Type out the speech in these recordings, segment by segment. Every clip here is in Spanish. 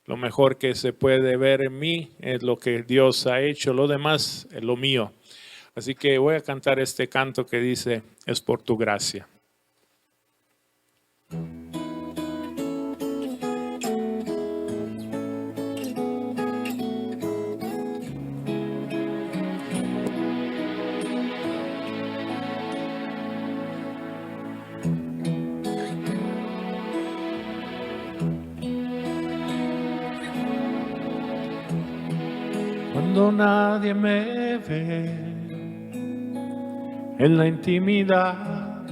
Lo mejor que se puede ver en mí es lo que Dios ha hecho, lo demás es lo mío. Así que voy a cantar este canto que dice, es por tu gracia. Cuando nadie me ve en la intimidad,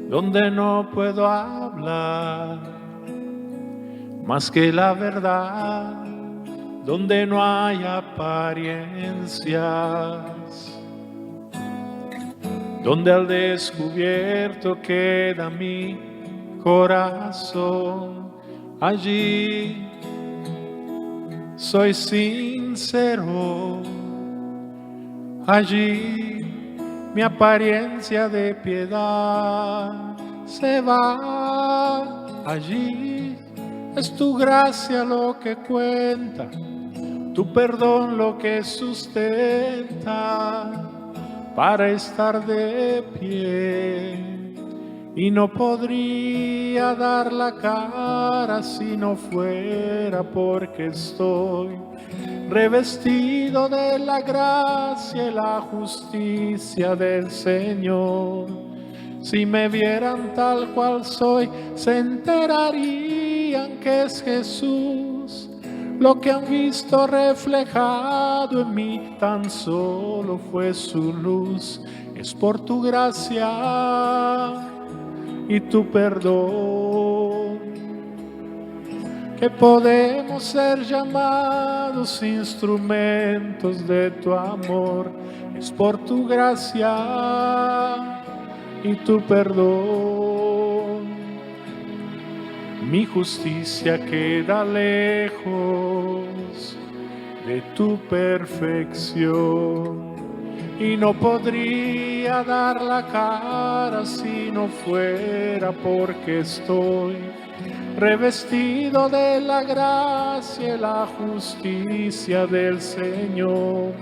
donde no puedo hablar más que la verdad, donde no hay apariencias, donde al descubierto queda mi corazón, allí soy sincero, allí mi apariencia de piedad se va, allí es tu gracia lo que cuenta, tu perdón lo que sustenta para estar de pie. Y no podría dar la cara si no fuera porque estoy revestido de la gracia y la justicia del Señor. Si me vieran tal cual soy, se enterarían que es Jesús. Lo que han visto reflejado en mí tan solo fue su luz. Es por tu gracia y tu perdón que podemos ser llamados instrumentos de tu amor. Es por tu gracia y tu perdón. Mi justicia queda lejos de tu perfección. Y no podría dar la cara si no fuera porque estoy revestido de la gracia y la justicia del Señor.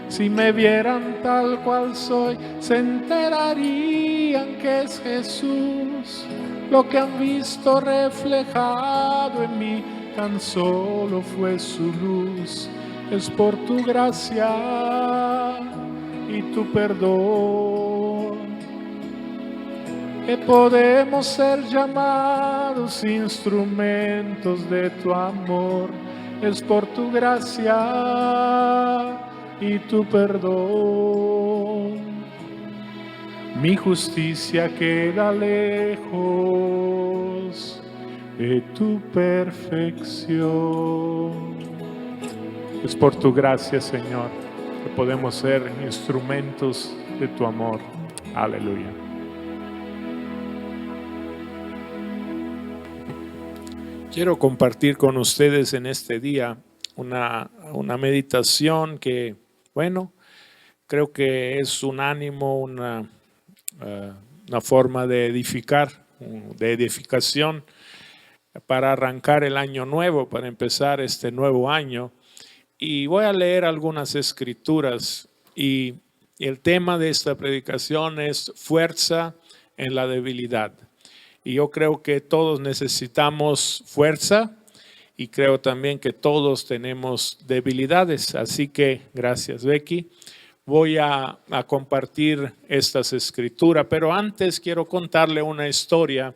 Si me vieran tal cual soy, se enterarían que es Jesús. Lo que han visto reflejado en mí tan solo fue su luz. Es por tu gracia y tu perdón que podemos ser llamados instrumentos de tu amor. Es por tu gracia y tu perdón. Mi justicia queda lejos de tu perfección. Es por tu gracia, Señor, que podemos ser instrumentos de tu amor. Aleluya. Quiero compartir con ustedes en este día una meditación que, bueno, creo que es un ánimo, una forma de edificar, de edificación para arrancar el año nuevo, para empezar este nuevo año. Y voy a leer algunas escrituras y el tema de esta predicación es fuerza en la debilidad. Y yo creo que todos necesitamos fuerza y creo también que todos tenemos debilidades. Así que, gracias Becky, voy a compartir estas escrituras. Pero antes quiero contarle una historia.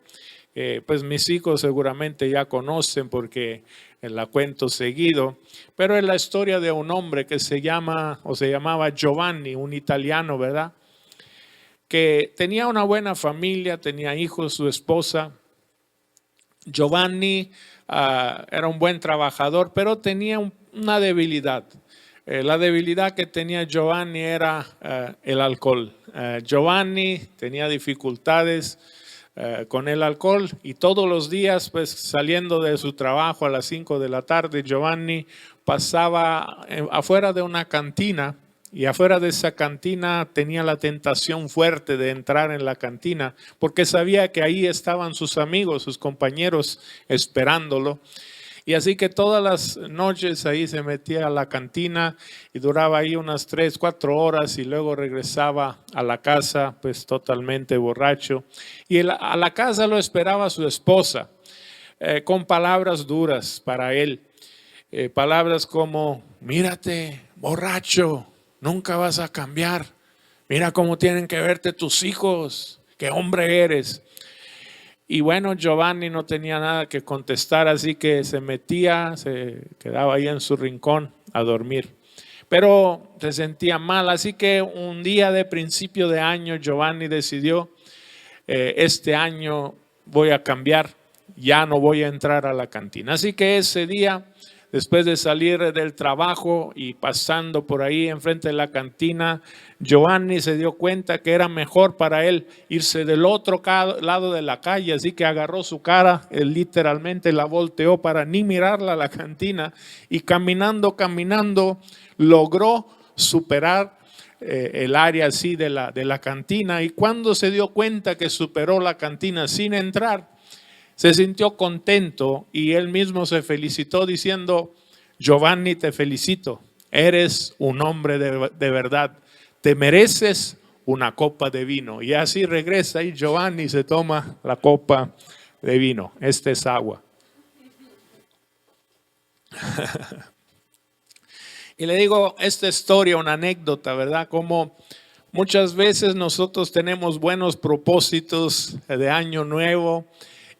Pues mis hijos seguramente ya conocen porque la cuento seguido, pero es la historia de un hombre que se llamaba Giovanni, un italiano, ¿verdad? Que tenía una buena familia, tenía hijos, su esposa. Giovanni era un buen trabajador, pero tenía una debilidad. La debilidad que tenía Giovanni era el alcohol. Giovanni tenía dificultades con el alcohol y todos los días, pues saliendo de su trabajo a las 5 de la tarde, Giovanni pasaba afuera de una cantina y afuera de esa cantina tenía la tentación fuerte de entrar en la cantina porque sabía que ahí estaban sus amigos, sus compañeros esperándolo. Y así que todas las noches ahí se metía a la cantina y duraba ahí unas 3, 4 horas y luego regresaba a la casa pues totalmente borracho. Y a la casa lo esperaba su esposa con palabras duras para él. Palabras como, mírate, borracho, nunca vas a cambiar. Mira cómo tienen que verte tus hijos, qué hombre eres. Y bueno, Giovanni no tenía nada que contestar, así que se metía, se quedaba ahí en su rincón a dormir. Pero se sentía mal, así que un día de principio de año Giovanni decidió, este año voy a cambiar, ya no voy a entrar a la cantina. Así que ese día, después de salir del trabajo y pasando por ahí enfrente de la cantina, Giovanni se dio cuenta que era mejor para él irse del otro lado de la calle, así que agarró su cara, él literalmente la volteó para ni mirarla a la cantina y caminando, logró superar el área así de la cantina. Y cuando se dio cuenta que superó la cantina sin entrar, se sintió contento y él mismo se felicitó diciendo, Giovanni, te felicito, eres un hombre de verdad, te mereces una copa de vino. Y así regresa y Giovanni se toma la copa de vino. Esta es agua. Y le digo esta historia, una anécdota, ¿verdad? Como muchas veces nosotros tenemos buenos propósitos de año nuevo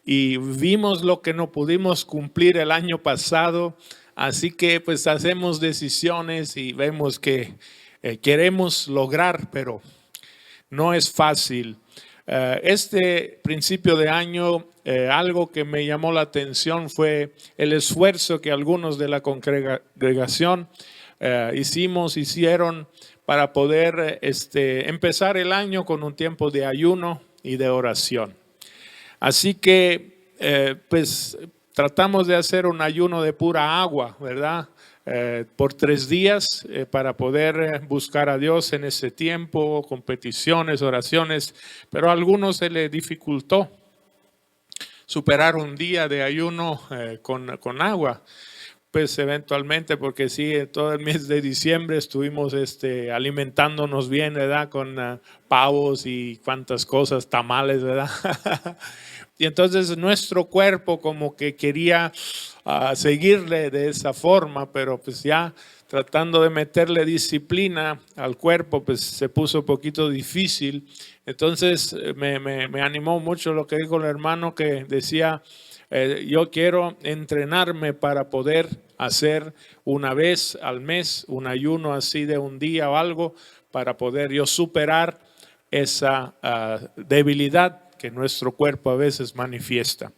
y vimos lo que no pudimos cumplir el año pasado, así que pues hacemos decisiones y vemos que queremos lograr, pero no es fácil. Este principio de año, algo que me llamó la atención fue el esfuerzo que algunos de la congregación hicieron para poder empezar el año con un tiempo de ayuno y de oración. Así que pues tratamos de hacer un ayuno de pura agua, ¿verdad? Por 3 días para poder buscar a Dios en ese tiempo, con peticiones, oraciones, pero a algunos se les dificultó superar un día de ayuno con agua. Pues eventualmente, porque sí, todo el mes de diciembre estuvimos alimentándonos bien, ¿verdad? Con pavos y cuantas cosas, tamales, ¿verdad? Y entonces nuestro cuerpo como que quería seguirle de esa forma, pero pues ya tratando de meterle disciplina al cuerpo, pues se puso un poquito difícil. Entonces me animó mucho lo que dijo el hermano que decía, yo quiero entrenarme para poder hacer una vez al mes un ayuno así de un día o algo para poder yo superar esa debilidad que nuestro cuerpo a veces manifiesta.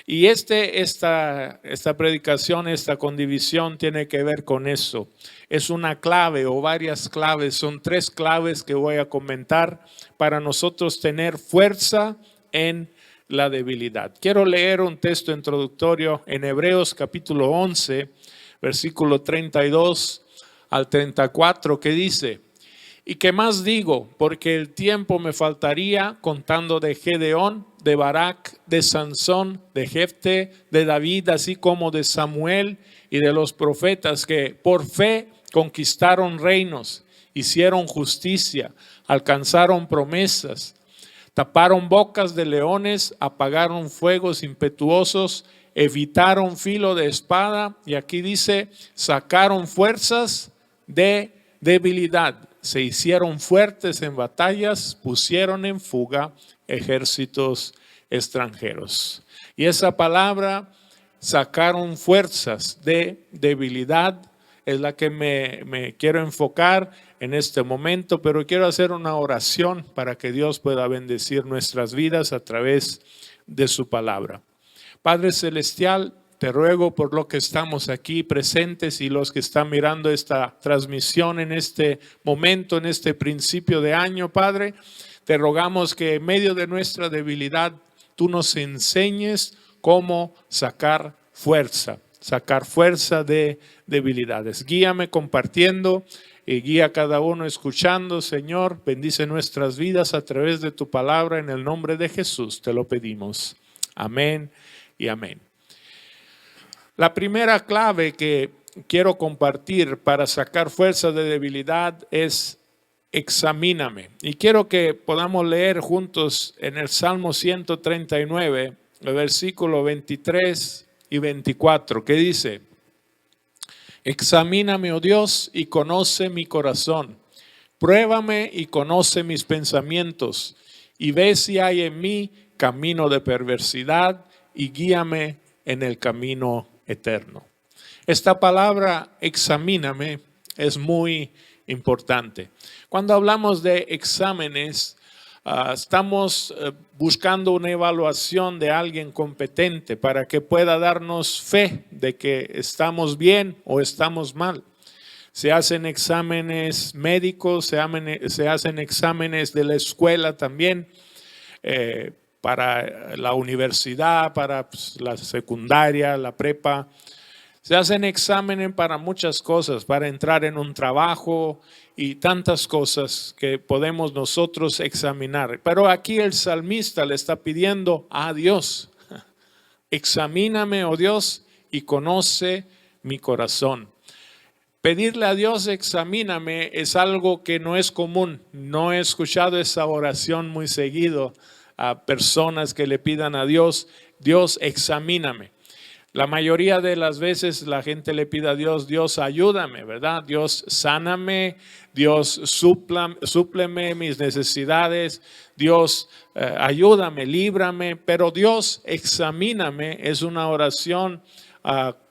Y esta predicación, esta condivisión tiene que ver con eso. Es una clave o varias claves, son 3 claves que voy a comentar para nosotros tener fuerza en la debilidad. Quiero leer un texto introductorio en Hebreos capítulo 11, versículo 32 al 34, que dice: ¿y qué más digo? Porque el tiempo me faltaría contando de Gedeón, de Barak, de Sansón, de Jefte, de David, así como de Samuel y de los profetas que por fe conquistaron reinos, hicieron justicia, alcanzaron promesas, taparon bocas de leones, apagaron fuegos impetuosos, evitaron filo de espada, y aquí dice, sacaron fuerzas de debilidad, se hicieron fuertes en batallas, pusieron en fuga ejércitos extranjeros. Y esa palabra, sacaron fuerzas de debilidad, es la que me quiero enfocar en este momento, pero quiero hacer una oración para que Dios pueda bendecir nuestras vidas a través de su palabra. Padre Celestial, te ruego por lo que estamos aquí presentes y los que están mirando esta transmisión en este momento, en este principio de año, Padre, te rogamos que en medio de nuestra debilidad tú nos enseñes cómo sacar fuerza de debilidades. Guíame compartiendo y guía a cada uno escuchando, Señor. Bendice nuestras vidas a través de tu palabra, en el nombre de Jesús te lo pedimos. Amén y amén. La primera clave que quiero compartir para sacar fuerza de debilidad es examíname. Y quiero que podamos leer juntos en el Salmo 139, el versículo 23 y 24, que dice: examíname, oh Dios, y conoce mi corazón. Pruébame y conoce mis pensamientos, y ve si hay en mí camino de perversidad, y guíame en el camino eterno. Esta palabra examíname es muy importante. Cuando hablamos de exámenes, estamos buscando una evaluación de alguien competente para que pueda darnos fe de que estamos bien o estamos mal. Se hacen exámenes médicos, se hacen exámenes de la escuela también, para la universidad, para la secundaria, la prepa. Se hacen exámenes para muchas cosas, para entrar en un trabajo y tantas cosas que podemos nosotros examinar. Pero aquí el salmista le está pidiendo a Dios: examíname, oh Dios, y conoce mi corazón. Pedirle a Dios examíname es algo que no es común. No he escuchado esa oración muy seguido a personas que le pidan a Dios: Dios examíname. La mayoría de las veces la gente le pide a Dios: Dios ayúdame, ¿verdad? Dios sáname, Dios súpleme mis necesidades, Dios ayúdame, líbrame. Pero Dios examíname es una oración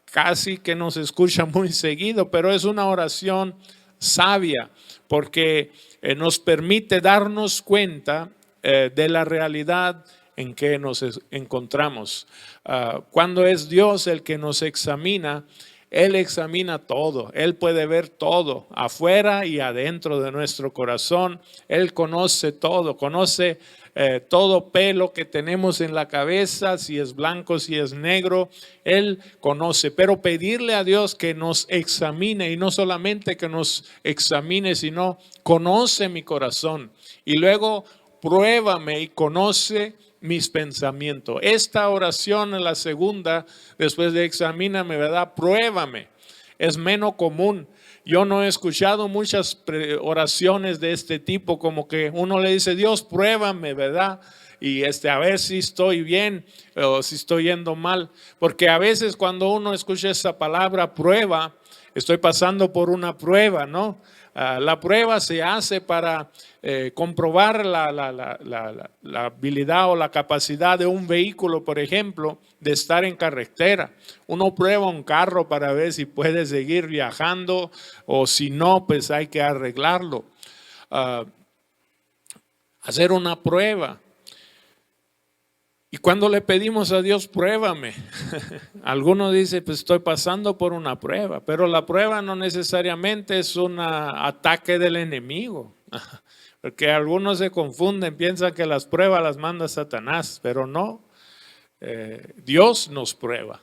casi que no se escucha muy seguido, pero es una oración sabia porque nos permite darnos cuenta de la realidad en que nos encontramos. Cuando es Dios el que nos examina, Él examina todo. Él puede ver todo, afuera y adentro de nuestro corazón. Él conoce todo, conoce todo pelo que tenemos en la cabeza, si es blanco, si es negro, Él conoce. Pero pedirle a Dios que nos examine, y no solamente que nos examine, sino conoce mi corazón. Y luego pruébame y conoce mis pensamientos. Esta oración, la segunda, después de examíname, ¿verdad? Pruébame. Es menos común. Yo no he escuchado muchas oraciones de este tipo, como que uno le dice: Dios, pruébame, ¿verdad? Y a ver si estoy bien o si estoy yendo mal. Porque a veces cuando uno escucha esa palabra prueba, estoy pasando por una prueba, ¿no? La prueba se hace para comprobar la habilidad o la capacidad de un vehículo, por ejemplo, de estar en carretera. Uno prueba un carro para ver si puede seguir viajando, o si no, pues hay que arreglarlo. Hacer una prueba. Y cuando le pedimos a Dios: pruébame, algunos dicen: pues estoy pasando por una prueba. Pero la prueba no necesariamente es un ataque del enemigo. Porque algunos se confunden, piensan que las pruebas las manda Satanás, pero no. Dios nos prueba.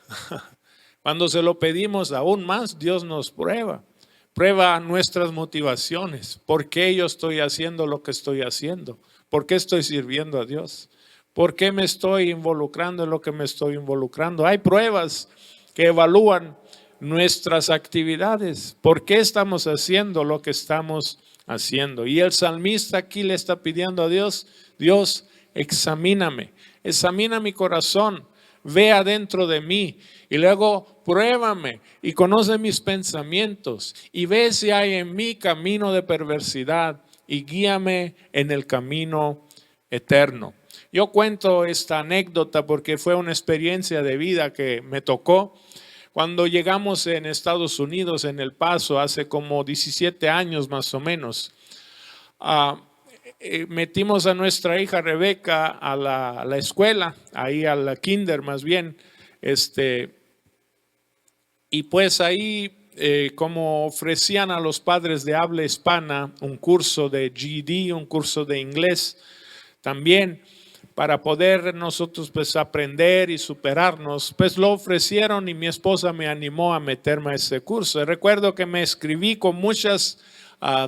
Cuando se lo pedimos aún más, Dios nos prueba. Prueba nuestras motivaciones. ¿Por qué yo estoy haciendo lo que estoy haciendo? ¿Por qué estoy sirviendo a Dios? ¿Por qué me estoy involucrando en lo que me estoy involucrando? Hay pruebas que evalúan nuestras actividades. ¿Por qué estamos haciendo lo que estamos haciendo? Y el salmista aquí le está pidiendo a Dios: Dios, examíname, examina mi corazón, ve adentro de mí y luego pruébame y conoce mis pensamientos y ve si hay en mí camino de perversidad y guíame en el camino eterno. Yo cuento esta anécdota porque fue una experiencia de vida que me tocó. Cuando llegamos en Estados Unidos, en El Paso, hace como 17 años más o menos, metimos a nuestra hija Rebeca a la escuela, ahí a la kinder más bien, y pues ahí como ofrecían a los padres de habla hispana un curso de GED, un curso de inglés también, para poder nosotros pues aprender y superarnos, pues lo ofrecieron y mi esposa me animó a meterme a ese curso. Y recuerdo que me escribí con muchas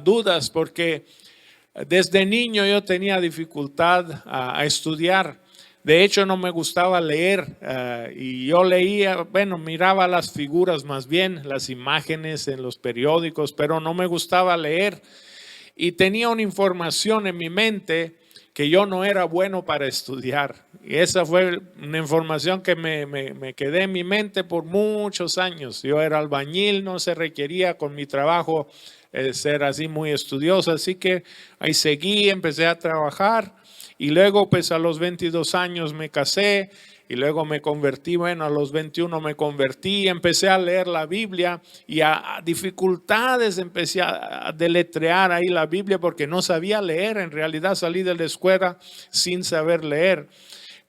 dudas porque desde niño yo tenía dificultad a estudiar. De hecho, no me gustaba leer y yo leía, bueno, miraba las figuras más bien, las imágenes en los periódicos, pero no me gustaba leer. Y tenía una información en mi mente que yo no era bueno para estudiar. Y esa fue una información que me quedé en mi mente por muchos años. Yo era albañil, no se requería con mi trabajo ser así muy estudioso. Así que ahí seguí, empecé a trabajar. Y luego pues a los 22 años me casé y luego me convertí, bueno, a los 21 me convertí, empecé a leer la Biblia y a dificultades empecé a deletrear ahí la Biblia porque no sabía leer. En realidad salí de la escuela sin saber leer.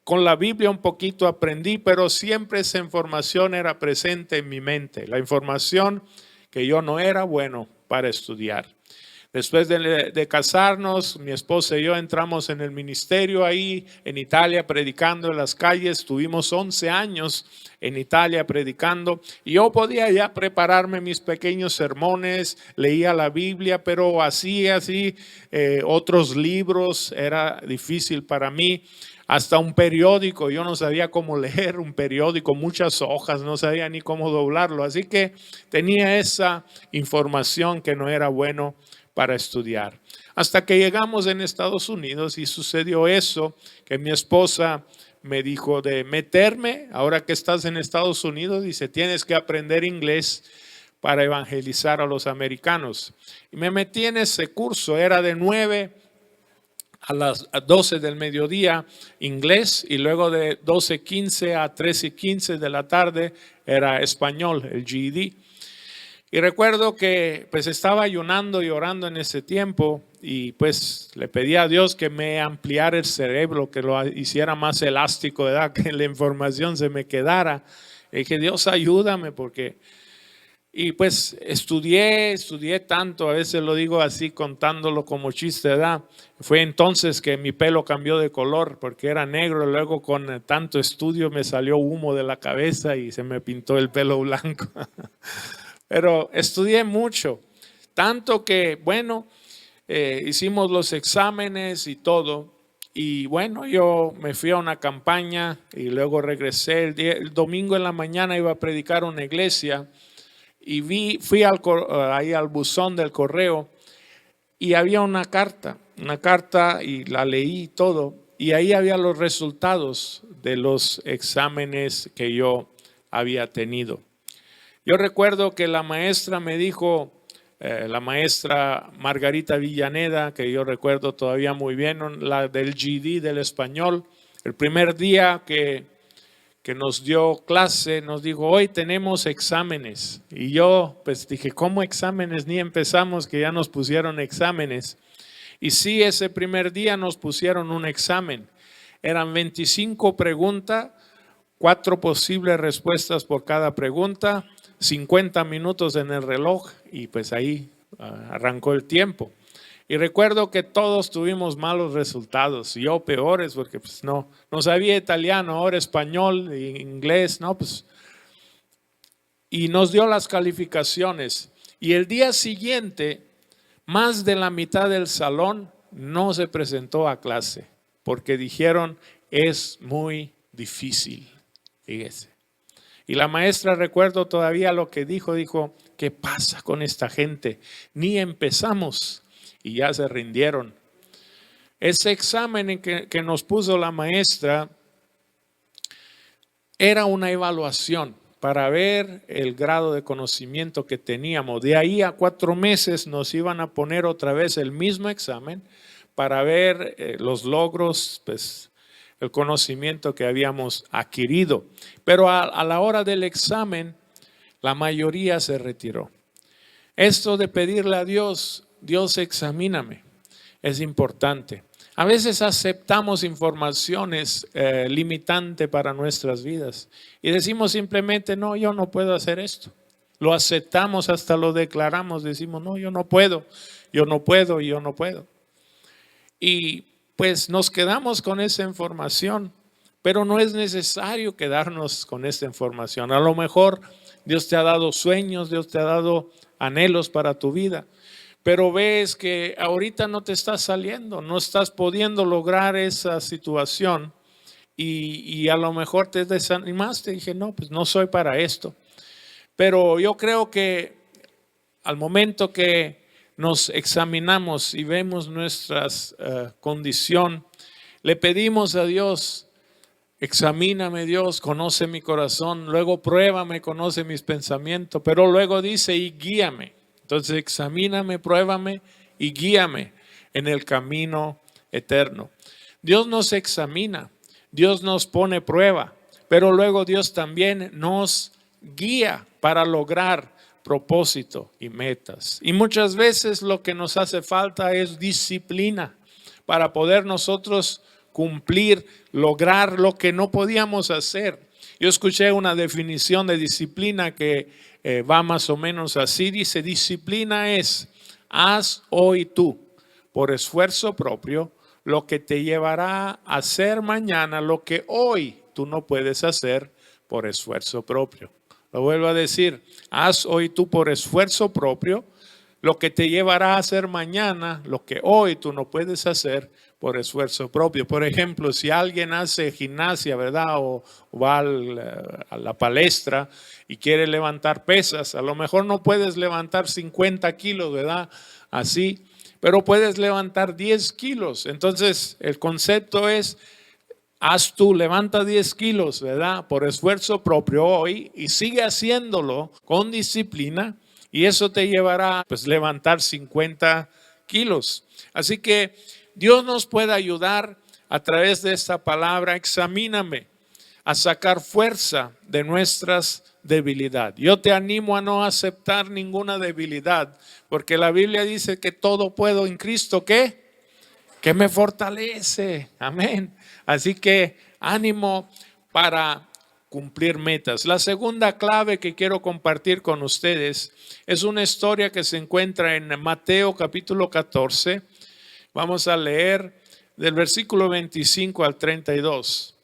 Con la Biblia un poquito aprendí, pero siempre esa información era presente en mi mente, la información que yo no era bueno para estudiar. Después de casarnos, mi esposa y yo entramos en el ministerio ahí en Italia predicando en las calles. Tuvimos 11 años en Italia predicando y yo podía ya prepararme mis pequeños sermones, leía la Biblia, pero así, otros libros era difícil para mí. Hasta un periódico, yo no sabía cómo leer un periódico, muchas hojas, no sabía ni cómo doblarlo. Así que tenía esa información que no era bueno para estudiar. Hasta que llegamos en Estados Unidos y sucedió eso, que mi esposa me dijo de meterme, ahora que estás en Estados Unidos, dice, tienes que aprender inglés para evangelizar a los americanos. Y me metí en ese curso, era de 9 a las 12 del mediodía inglés y luego de 12:15 a 13:15 de la tarde era español, el GED. Y recuerdo que pues estaba ayunando y orando en ese tiempo y pues le pedí a Dios que me ampliara el cerebro, que lo hiciera más elástico, ¿verdad? Que la información se me quedara. Y que Dios ayúdame porque... Y pues estudié tanto, a veces lo digo así contándolo como chiste, ¿verdad? Fue entonces que mi pelo cambió de color porque era negro, luego con tanto estudio me salió humo de la cabeza y se me pintó el pelo blanco. Pero estudié mucho, tanto que, bueno, hicimos los exámenes y todo. Y bueno, yo me fui a una campaña y luego regresé. El domingo en la mañana iba a predicar una iglesia y fui ahí al buzón del correo y había una carta y la leí y todo. Y ahí había los resultados de los exámenes que yo había tenido. Yo recuerdo que la maestra me dijo, la maestra Margarita Villaneda, que yo recuerdo todavía muy bien, la del GED del español, el primer día que nos dio clase, nos dijo, hoy tenemos exámenes. Y yo pues dije, ¿cómo exámenes? Ni empezamos que ya nos pusieron exámenes. Y sí, ese primer día nos pusieron un examen. Eran 25 preguntas, 4 posibles respuestas por cada pregunta. 50 minutos en el reloj y pues ahí arrancó el tiempo. Y recuerdo que todos tuvimos malos resultados, yo peores porque pues no sabía italiano, ahora español, inglés, no pues. Y nos dio las calificaciones y el día siguiente más de la mitad del salón no se presentó a clase porque dijeron es muy difícil, fíjese. Y la maestra, recuerdo todavía lo que dijo, ¿qué pasa con esta gente? Ni empezamos y ya se rindieron. Ese examen que nos puso la maestra era una evaluación para ver el grado de conocimiento que teníamos. De ahí a 4 meses nos iban a poner otra vez el mismo examen para ver los logros, pues, el conocimiento que habíamos adquirido. Pero a la hora del examen, la mayoría se retiró. Esto de pedirle a Dios, Dios examíname, es importante. A veces aceptamos informaciones limitantes para nuestras vidas y decimos simplemente, no, yo no puedo hacer esto. Lo aceptamos, hasta lo declaramos, decimos, no, yo no puedo. Y pues nos quedamos con esa información, pero no es necesario quedarnos con esta información. A lo mejor Dios te ha dado sueños, Dios te ha dado anhelos para tu vida, pero ves que ahorita no te está saliendo, no estás pudiendo lograr esa situación y a lo mejor te desanimaste. Dije, no, pues no soy para esto. Pero yo creo que al momento que nos examinamos y vemos nuestra condición, le pedimos a Dios: examíname, Dios, conoce mi corazón, luego pruébame, conoce mis pensamientos, pero luego dice: y guíame. Entonces examíname, pruébame y guíame en el camino eterno. Dios nos examina, Dios nos pone prueba, pero luego Dios también nos guía para lograr propósito y metas. Y muchas veces lo que nos hace falta es disciplina para poder nosotros cumplir, lograr lo que no podíamos hacer. Yo escuché una definición de disciplina que va más o menos así. Dice: disciplina es: haz hoy tú, por esfuerzo propio, lo que te llevará a hacer mañana lo que hoy tú no puedes hacer por esfuerzo propio. Lo vuelvo a decir: haz hoy tú por esfuerzo propio lo que te llevará a hacer mañana lo que hoy tú no puedes hacer por esfuerzo propio. Por ejemplo, si alguien hace gimnasia, ¿verdad? O va a la palestra y quiere levantar pesas, a lo mejor no puedes levantar 50 kilos, ¿verdad? Así, pero puedes levantar 10 kilos. Entonces, el concepto es: haz tú, levanta 10 kilos, ¿verdad? Por esfuerzo propio hoy, y sigue haciéndolo con disciplina, y eso te llevará pues levantar 50 kilos. Así que Dios nos puede ayudar a través de esta palabra: examíname, a sacar fuerza de nuestras debilidades. Yo te animo a no aceptar ninguna debilidad, porque la Biblia dice que todo puedo en Cristo que me fortalece. Amén. Así que ánimo para cumplir metas. La segunda clave que quiero compartir con ustedes es una historia que se encuentra en Mateo capítulo 14. Vamos a leer del versículo 25 al 32.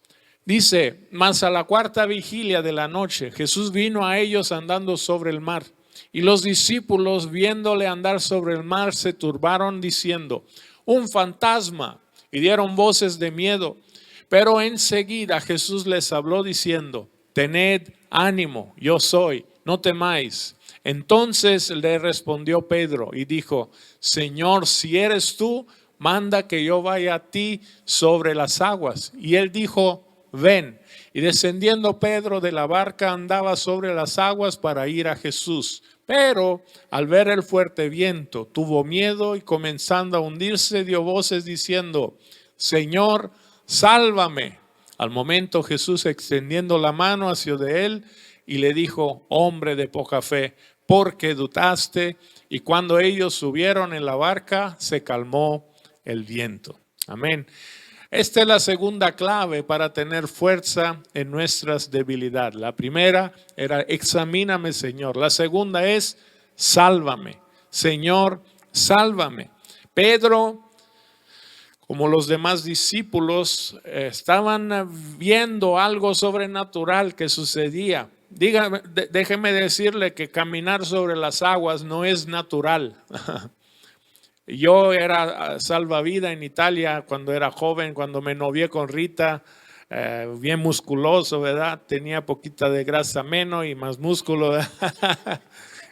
Dice: mas a la cuarta vigilia de la noche, Jesús vino a ellos andando sobre el mar. Y los discípulos, viéndole andar sobre el mar, se turbaron diciendo: un fantasma, y dieron voces de miedo. Pero enseguida Jesús les habló diciendo: tened ánimo, yo soy, no temáis. Entonces le respondió Pedro y dijo: Señor, si eres tú, manda que yo vaya a ti sobre las aguas. Y él dijo: ven. Y descendiendo Pedro de la barca, andaba sobre las aguas para ir a Jesús. Pero al ver el fuerte viento, tuvo miedo, y comenzando a hundirse, dio voces diciendo: Señor, sálvame. Al momento Jesús, extendiendo la mano, hacia de él y le dijo: hombre de poca fe, ¿por qué dudaste? Y cuando ellos subieron en la barca, se calmó el viento. Amén. Esta es la segunda clave para tener fuerza en nuestras debilidades. La primera era: examíname, Señor. La segunda es: sálvame. Señor, sálvame. Pedro, como los demás discípulos, estaban viendo algo sobrenatural que sucedía. Déjeme decirle que caminar sobre las aguas no es natural. Yo era salvavidas en Italia cuando era joven, cuando me novié con Rita, bien musculoso, ¿verdad? Tenía poquita de grasa menos y más músculo, ¿verdad?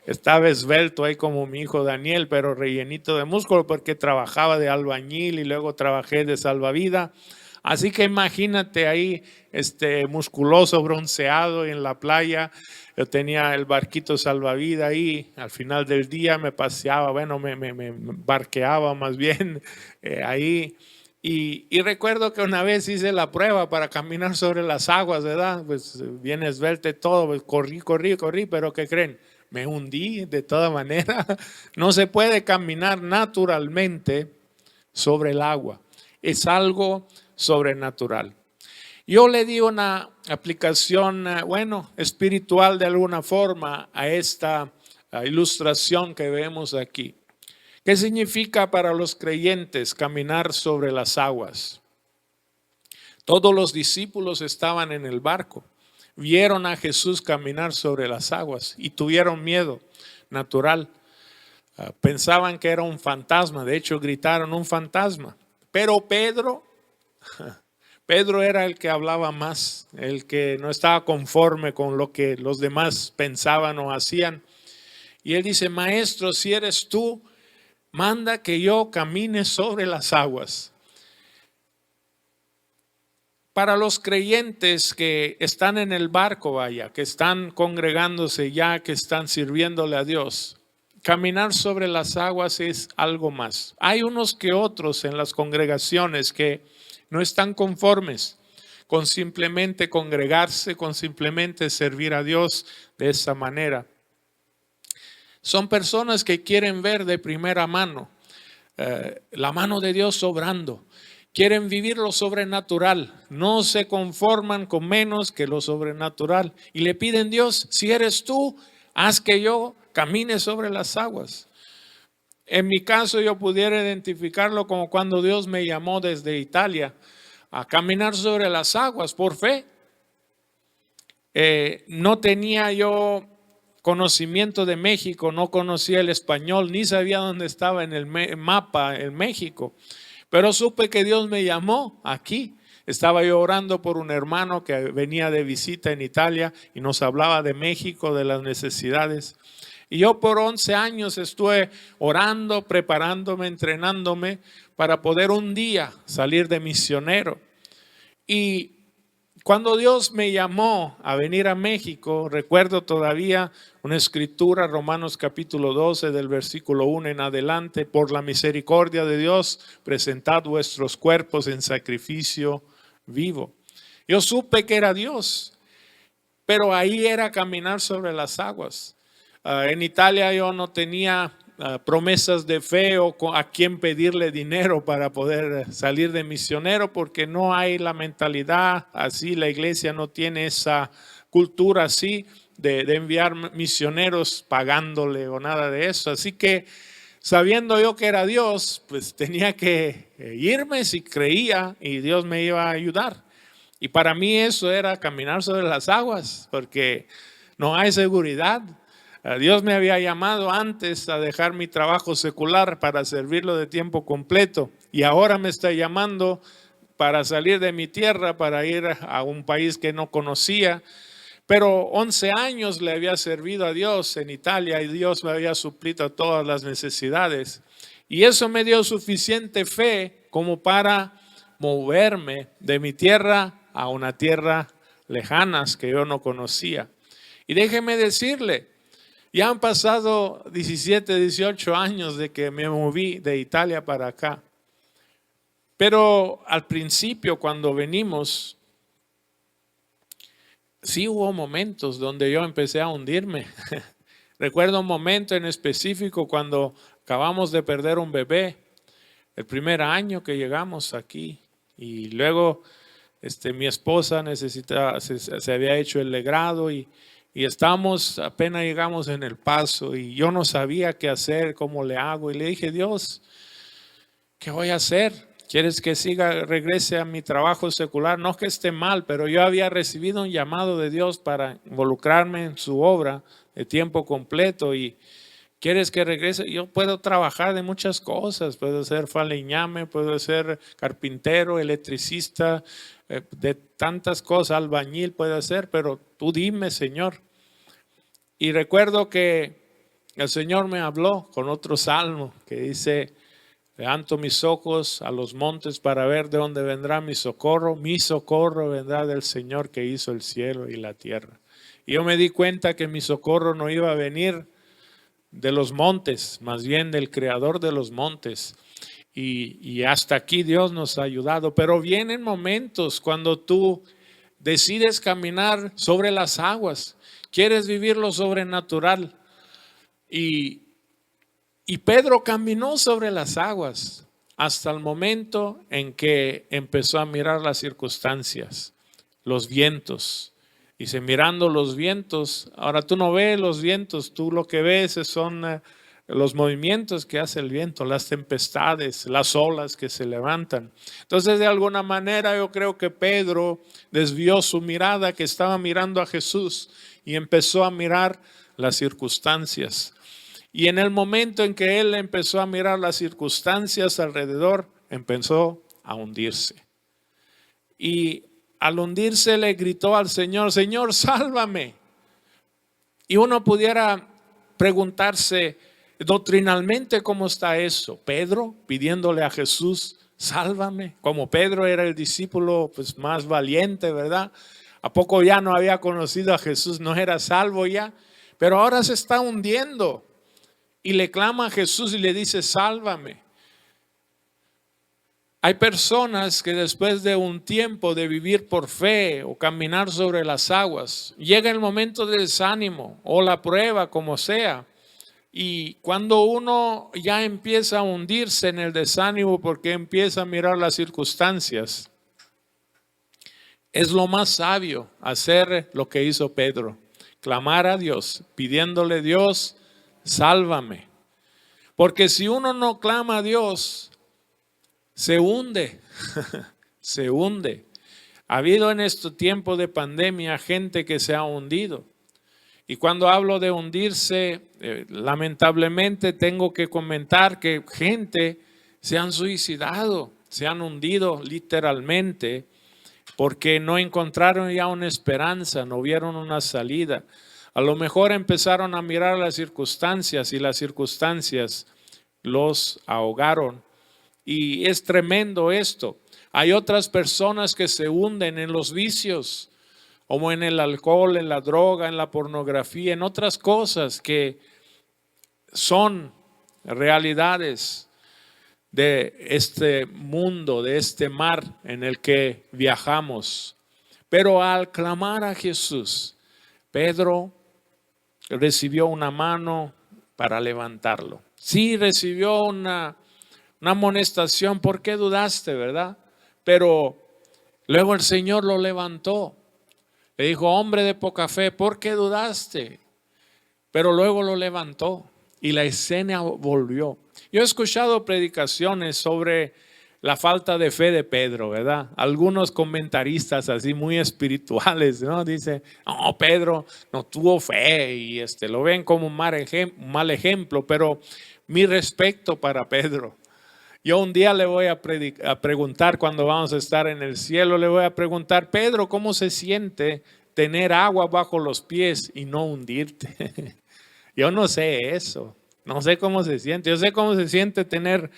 Estaba esbelto ahí como mi hijo Daniel, pero rellenito de músculo porque trabajaba de albañil y luego trabajé de salvavidas. Así que imagínate ahí, musculoso, bronceado en la playa. Yo tenía el barquito salvavidas ahí. Al final del día me paseaba, bueno, me barqueaba más bien ahí. Y recuerdo que una vez hice la prueba para caminar sobre las aguas, ¿verdad? Pues bien esbelto y todo, pues corrí, pero ¿qué creen? Me hundí de toda manera. No se puede caminar naturalmente sobre el agua. Es algo sobrenatural. Yo le di una aplicación, espiritual de alguna forma a esta ilustración que vemos aquí. ¿Qué significa para los creyentes caminar sobre las aguas? Todos los discípulos estaban en el barco, vieron a Jesús caminar sobre las aguas y tuvieron miedo natural. Pensaban que era un fantasma, de hecho gritaron: un fantasma. Pero Pedro Pedro era el que hablaba más, el que no estaba conforme con lo que los demás pensaban o hacían. Y él dice, maestro, si eres tú, manda que yo camine sobre las aguas. Para los creyentes que están en el barco, vaya, que están congregándose ya, que están sirviéndole a Dios, caminar sobre las aguas es algo más. Hay unos que otros en las congregaciones que no están conformes con simplemente congregarse, con simplemente servir a Dios de esa manera. Son personas que quieren ver de primera mano la mano de Dios obrando. Quieren vivir lo sobrenatural. No se conforman con menos que lo sobrenatural. Y le piden, Dios, si eres tú, haz que yo camine sobre las aguas. En mi caso yo pudiera identificarlo como cuando Dios me llamó desde Italia a caminar sobre las aguas por fe. No tenía yo conocimiento de México, no conocía el español, ni sabía dónde estaba en el mapa en México, pero supe que Dios me llamó aquí. Estaba yo orando por un hermano que venía de visita en Italia y nos hablaba de México, de las necesidades. Y yo por 11 años estuve orando, preparándome, entrenándome para poder un día salir de misionero. Y cuando Dios me llamó a venir a México, recuerdo todavía una escritura, Romanos capítulo 12, del versículo 1 en adelante, por la misericordia de Dios, presentad vuestros cuerpos en sacrificio vivo. Yo supe que era Dios, pero ahí era caminar sobre las aguas. En Italia yo no tenía promesas de fe o a quién pedirle dinero para poder salir de misionero, porque no hay la mentalidad así, la iglesia no tiene esa cultura así de enviar misioneros pagándole o nada de eso. Así que sabiendo yo que era Dios, pues tenía que irme si creía y Dios me iba a ayudar. Y para mí eso era caminar sobre las aguas, porque no hay seguridad. Dios me había llamado antes a dejar mi trabajo secular para servirlo de tiempo completo y ahora me está llamando para salir de mi tierra, para ir a un país que no conocía. Pero 11 años le había servido a Dios en Italia y Dios me había suplido todas las necesidades. Y eso me dio suficiente fe como para moverme de mi tierra a una tierra lejanas que yo no conocía. Y déjeme decirle, ya han pasado 17, 18 años de que me moví de Italia para acá. Pero al principio cuando venimos, sí hubo momentos donde yo empecé a hundirme. Recuerdo un momento en específico cuando acabamos de perder un bebé, el primer año que llegamos aquí. Y luego mi esposa se había hecho el legrado y apenas llegamos en El Paso y yo no sabía qué hacer, cómo le hago. Y le dije, Dios, ¿qué voy a hacer? ¿Quieres que regrese a mi trabajo secular? No es que esté mal, pero yo había recibido un llamado de Dios para involucrarme en su obra de tiempo completo. Y ¿quieres que regrese? Yo puedo trabajar de muchas cosas. Puedo ser faleñame, puedo ser carpintero, electricista, de tantas cosas, albañil puede ser, pero tú dime, Señor. Y recuerdo que el Señor me habló con otro salmo que dice, levanto mis ojos a los montes para ver de dónde vendrá mi socorro vendrá del Señor que hizo el cielo y la tierra. Y yo me di cuenta que mi socorro no iba a venir de los montes, más bien del Creador de los montes. Y hasta aquí Dios nos ha ayudado, pero vienen momentos cuando tú decides caminar sobre las aguas, quieres vivir lo sobrenatural. Y Pedro caminó sobre las aguas hasta el momento en que empezó a mirar las circunstancias, los vientos. Dice, mirando los vientos, ahora tú no ves los vientos, tú lo que ves son los movimientos que hace el viento, las tempestades, las olas que se levantan. Entonces, de alguna manera yo creo que Pedro desvió su mirada, que estaba mirando a Jesús, y empezó a mirar las circunstancias. Y en el momento en que él empezó a mirar las circunstancias alrededor, empezó a hundirse. y al hundirse le gritó al Señor, Señor, sálvame. Y uno pudiera preguntarse doctrinalmente cómo está eso. Pedro pidiéndole a Jesús, sálvame. Como Pedro era el discípulo pues, más valiente, ¿verdad? ¿A poco ya no había conocido a Jesús? No era salvo ya, pero ahora se está hundiendo. Y le clama a Jesús y le dice, sálvame. Hay personas que después de un tiempo de vivir por fe o caminar sobre las aguas, llega el momento de desánimo o la prueba, como sea. Y cuando uno ya empieza a hundirse en el desánimo porque empieza a mirar las circunstancias, es lo más sabio hacer lo que hizo Pedro. Clamar a Dios, pidiéndole, Dios, sálvame. Porque si uno no clama a Dios, se hunde, se hunde. Ha habido en este tiempo de pandemia gente que se ha hundido. Y cuando hablo de hundirse, lamentablemente tengo que comentar que gente se han suicidado, se han hundido literalmente porque no encontraron ya una esperanza, no vieron una salida. A lo mejor empezaron a mirar las circunstancias y las circunstancias los ahogaron. Y es tremendo esto. Hay otras personas que se hunden en los vicios, como en el alcohol, en la droga, en la pornografía, en otras cosas que son realidades de este mundo, de este mar en el que viajamos. Pero al clamar a Jesús, Pedro recibió una mano para levantarlo. Sí, recibió una amonestación, ¿por qué dudaste, verdad? Pero luego el Señor lo levantó. Le dijo, hombre de poca fe, ¿por qué dudaste? Pero luego lo levantó y la escena volvió. Yo he escuchado predicaciones sobre la falta de fe de Pedro, ¿verdad? Algunos comentaristas así muy espirituales, ¿no? Dice, no, Pedro no tuvo fe y lo ven como un mal ejemplo, pero mi respeto para Pedro. Yo un día le voy a preguntar cuando vamos a estar en el cielo, le voy a preguntar, Pedro, ¿cómo se siente tener agua bajo los pies y no hundirte? Yo no sé eso, no sé cómo se siente. Yo sé cómo se siente tener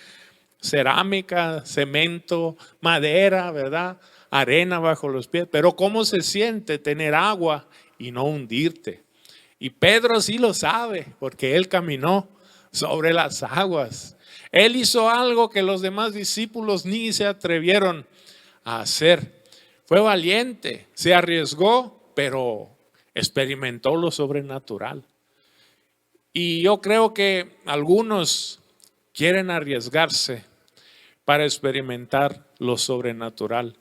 cerámica, cemento, madera, ¿verdad? Arena bajo los pies, pero ¿cómo se siente tener agua y no hundirte? Y Pedro sí lo sabe porque él caminó sobre las aguas. Él hizo algo que los demás discípulos ni se atrevieron a hacer. Fue valiente, se arriesgó, pero experimentó lo sobrenatural. Y yo creo que algunos quieren arriesgarse para experimentar lo sobrenatural.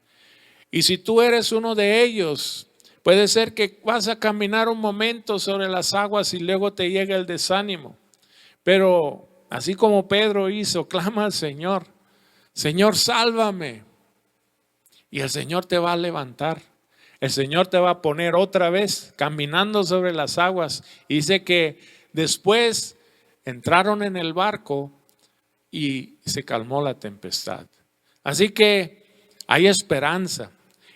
Y si tú eres uno de ellos, puede ser que vas a caminar un momento sobre las aguas y luego te llega el desánimo. Pero así como Pedro hizo, clama al Señor, Señor, sálvame. Y el Señor te va a levantar. El Señor te va a poner otra vez caminando sobre las aguas. Y dice que después entraron en el barco y se calmó la tempestad. Así que hay esperanza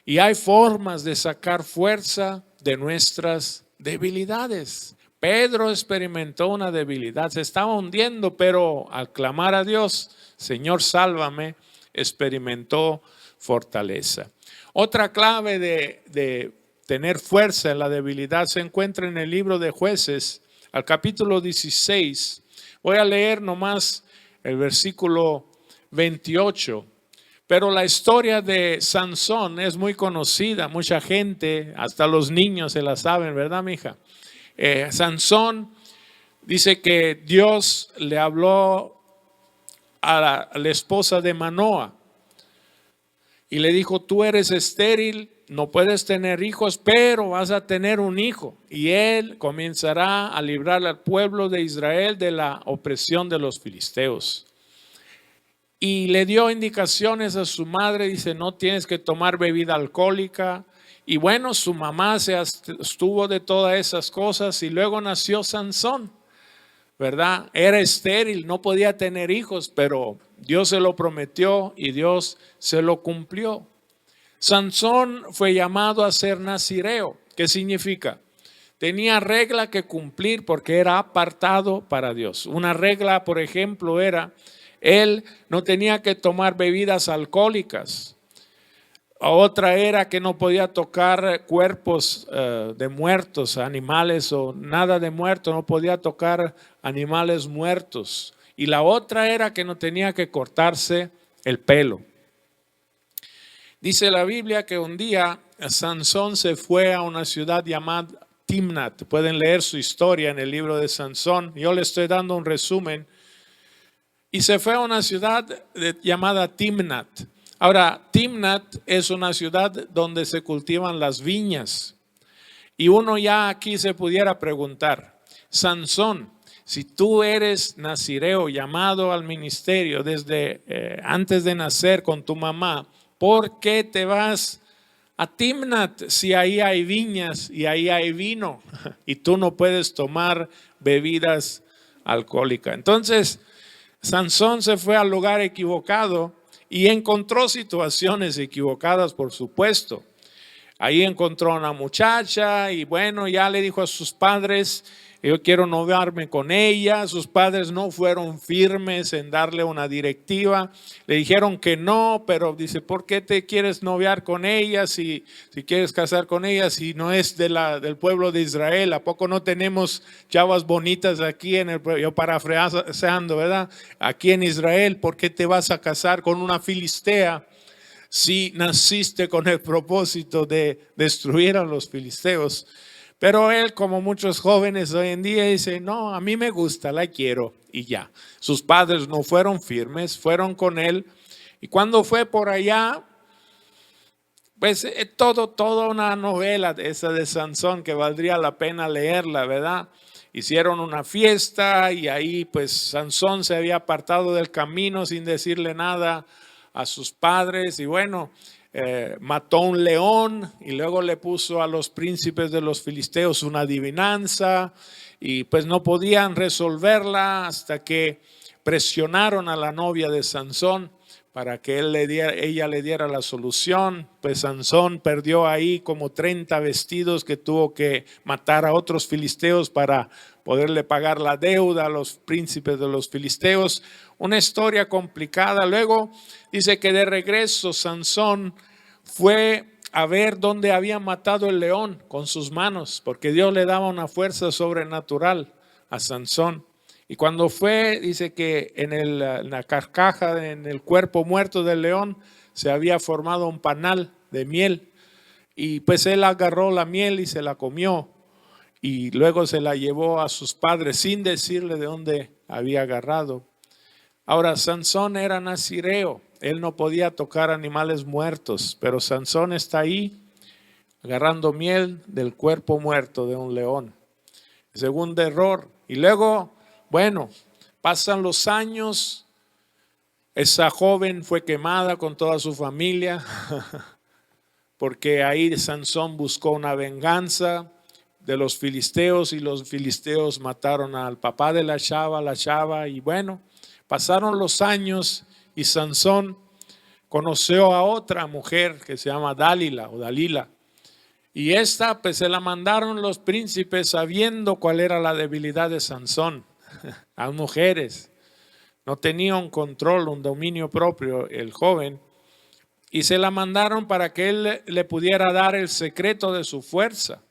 y hay formas de sacar fuerza de nuestras debilidades. Pedro experimentó una debilidad, se estaba hundiendo, pero al clamar a Dios, Señor, sálvame, experimentó fortaleza. Otra clave de tener fuerza en la debilidad se encuentra en el libro de Jueces, al capítulo 16. Voy a leer nomás el versículo 28. Pero la historia de Sansón es muy conocida, mucha gente, hasta los niños se la saben, ¿verdad, mija? Sansón dice que Dios le habló a la esposa de Manoa y le dijo, tú eres estéril, no puedes tener hijos, pero vas a tener un hijo y él comenzará a librar al pueblo de Israel de la opresión de los filisteos. Y le dio indicaciones a su madre, dice, no tienes que tomar bebida alcohólica. Y bueno, su mamá se abstuvo de todas esas cosas y luego nació Sansón, ¿verdad? Era estéril, no podía tener hijos, pero Dios se lo prometió y Dios se lo cumplió. Sansón fue llamado a ser nazireo. ¿Qué significa? Tenía regla que cumplir porque era apartado para Dios. Una regla, por ejemplo, era, él no tenía que tomar bebidas alcohólicas. Otra era que no podía tocar cuerpos de muertos, animales o nada de muerto, no podía tocar animales muertos. Y la otra era que no tenía que cortarse el pelo. Dice la Biblia que un día Sansón se fue a una ciudad llamada Timnat. Pueden leer su historia en el libro de Sansón. Yo le estoy dando un resumen. Y se fue a una ciudad llamada Timnat. Ahora, Timnat es una ciudad donde se cultivan las viñas. Y uno ya aquí se pudiera preguntar, Sansón, si tú eres nazireo llamado al ministerio desde antes de nacer con tu mamá, ¿por qué te vas a Timnat si ahí hay viñas y ahí hay vino y tú no puedes tomar bebidas alcohólicas? Entonces, Sansón se fue al lugar equivocado y encontró situaciones equivocadas, por supuesto. Ahí encontró a una muchacha y bueno, ya le dijo a sus padres, yo quiero noviarme con ella. Sus padres no fueron firmes en darle una directiva. Le dijeron que no, pero dice, ¿por qué te quieres noviar con ella si quieres casar con ella si no es del pueblo de Israel? ¿A poco no tenemos chavas bonitas aquí yo parafraseando, ¿verdad? Aquí en Israel, ¿por qué te vas a casar con una filistea si naciste con el propósito de destruir a los filisteos? Pero él, como muchos jóvenes hoy en día, dice, no, a mí me gusta, la quiero y ya. Sus padres no fueron firmes, fueron con él. Y cuando fue por allá, pues toda una novela esa de Sansón que valdría la pena leerla, ¿verdad? Hicieron una fiesta y ahí pues Sansón se había apartado del camino sin decirle nada a sus padres y bueno, mató un león y luego le puso a los príncipes de los filisteos una adivinanza y pues no podían resolverla hasta que presionaron a la novia de Sansón para que ella le diera la solución. Pues Sansón perdió ahí como 30 vestidos que tuvo que matar a otros filisteos para poderle pagar la deuda a los príncipes de los filisteos. Una historia complicada. Luego dice que de regreso Sansón fue a ver dónde había matado el león con sus manos, porque Dios le daba una fuerza sobrenatural a Sansón. Y cuando fue, dice que en la carcaja, en el cuerpo muerto del león, se había formado un panal de miel. Y pues él agarró la miel y se la comió. Y luego se la llevó a sus padres sin decirle de dónde había agarrado. Ahora, Sansón era nazireo. Él no podía tocar animales muertos, pero Sansón está ahí agarrando miel del cuerpo muerto de un león. Segundo error. Y luego, bueno, pasan los años. Esa joven fue quemada con toda su familia porque ahí Sansón buscó una venganza de los filisteos y los filisteos mataron al papá de la chava y bueno, pasaron los años y Sansón conoció a otra mujer que se llama Dalila. Y esta pues se la mandaron los príncipes sabiendo cuál era la debilidad de Sansón. A mujeres. No tenía un control, un dominio propio el joven. Y se la mandaron para que él le pudiera dar el secreto de su fuerza.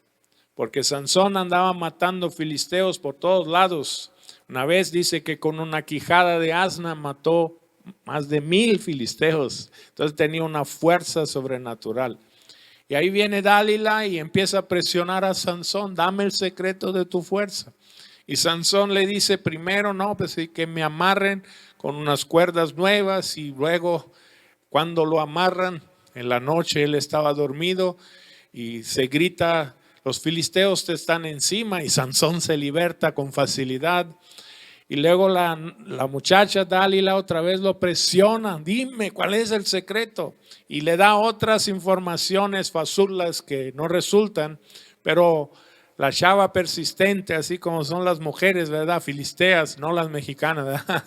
Porque Sansón andaba matando filisteos por todos lados. Una vez dice que con una quijada de asna mató más de 1000 filisteos. Entonces tenía una fuerza sobrenatural. Y ahí viene Dalila y empieza a presionar a Sansón. Dame el secreto de tu fuerza. Y Sansón le dice primero, no, pues que me amarren con unas cuerdas nuevas. Y luego cuando lo amarran en la noche, él estaba dormido y se grita, los filisteos te están encima, y Sansón se liberta con facilidad. Y luego la muchacha Dalila otra vez lo presiona, dime cuál es el secreto. Y le da otras informaciones fasulas que no resultan, pero la chava persistente, así como son las mujeres, ¿verdad? Filisteas, no las mexicanas, ¿verdad?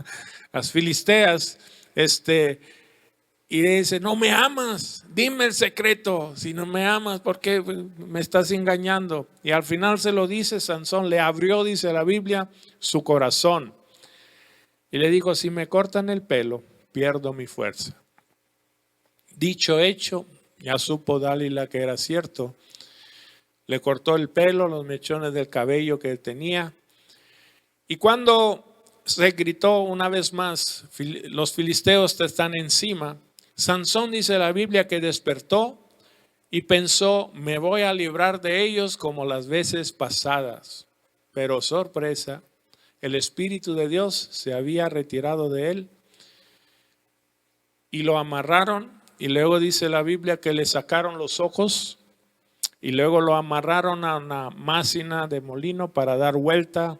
Las filisteas, Y le dice, no me amas, dime el secreto. Si no me amas, ¿por qué me estás engañando? Y al final se lo dice Sansón, le abrió, dice la Biblia, su corazón. Y le dijo, si me cortan el pelo, pierdo mi fuerza. Dicho hecho, ya supo Dalila que era cierto. Le cortó el pelo, los mechones del cabello que tenía. Y cuando se gritó una vez más, los filisteos te están encima, Sansón dice la Biblia que despertó y pensó, me voy a librar de ellos como las veces pasadas. Pero sorpresa, el Espíritu de Dios se había retirado de él y lo amarraron. Y luego dice la Biblia que le sacaron los ojos y luego lo amarraron a una máquina de molino para dar vuelta,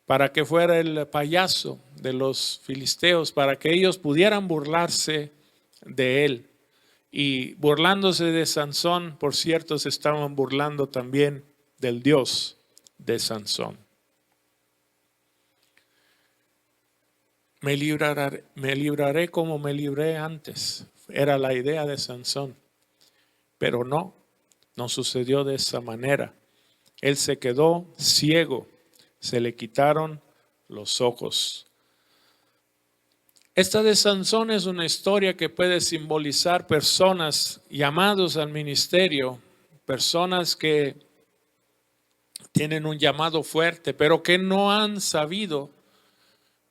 para que fuera el payaso de los filisteos, para que ellos pudieran burlarse de él. Y burlándose de Sansón, por cierto, se estaban burlando también del Dios de Sansón. Me libraré como me libré antes. Era la idea de Sansón. Pero no sucedió de esa manera. Él se quedó ciego. Se le quitaron los ojos. Esta de Sansón es una historia que puede simbolizar personas llamados al ministerio, personas que tienen un llamado fuerte, pero que no han sabido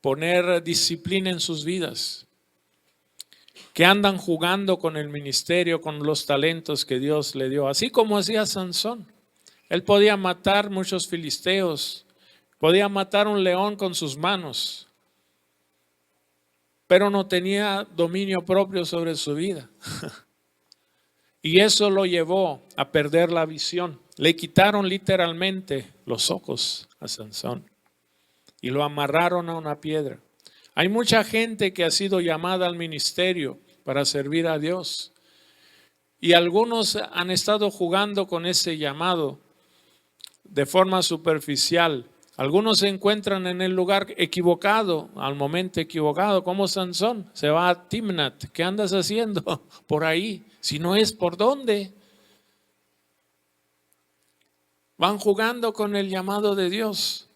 poner disciplina en sus vidas, que andan jugando con el ministerio, con los talentos que Dios le dio, así como hacía Sansón. Él podía matar muchos filisteos, podía matar un león con sus manos, pero no tenía dominio propio sobre su vida. Y eso lo llevó a perder la visión. Le quitaron literalmente los ojos a Sansón y lo amarraron a una piedra. Hay mucha gente que ha sido llamada al ministerio para servir a Dios. Y algunos han estado jugando con ese llamado de forma superficial. Algunos se encuentran en el lugar equivocado, al momento equivocado, como Sansón. Se va a Timnat. ¿Qué andas haciendo por ahí? Si no es por dónde. Van jugando con el llamado de Dios,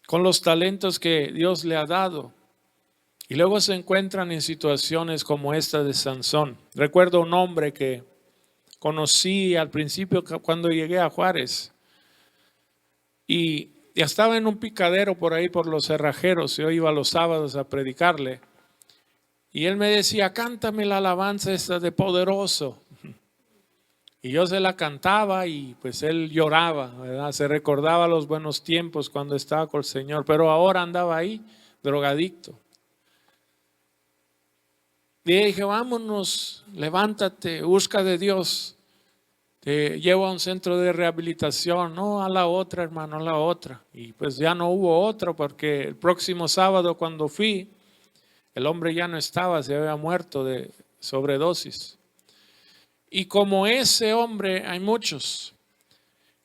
con los talentos que Dios le ha dado. Y luego se encuentran en situaciones como esta de Sansón. Recuerdo un hombre que conocí al principio cuando llegué a Juárez. Y estaba en un picadero por ahí por los cerrajeros. Yo iba los sábados a predicarle. Y él me decía, cántame la alabanza esta de Poderoso. Y yo se la cantaba y pues él lloraba, ¿verdad? Se recordaba los buenos tiempos cuando estaba con el Señor. Pero ahora andaba ahí, drogadicto. Y dije, vámonos, levántate, busca de Dios. Te llevo a un centro de rehabilitación. No, a la otra, hermano, a la otra. Y pues ya no hubo otro porque el próximo sábado cuando fui, el hombre ya no estaba, se había muerto de sobredosis. Y como ese hombre hay muchos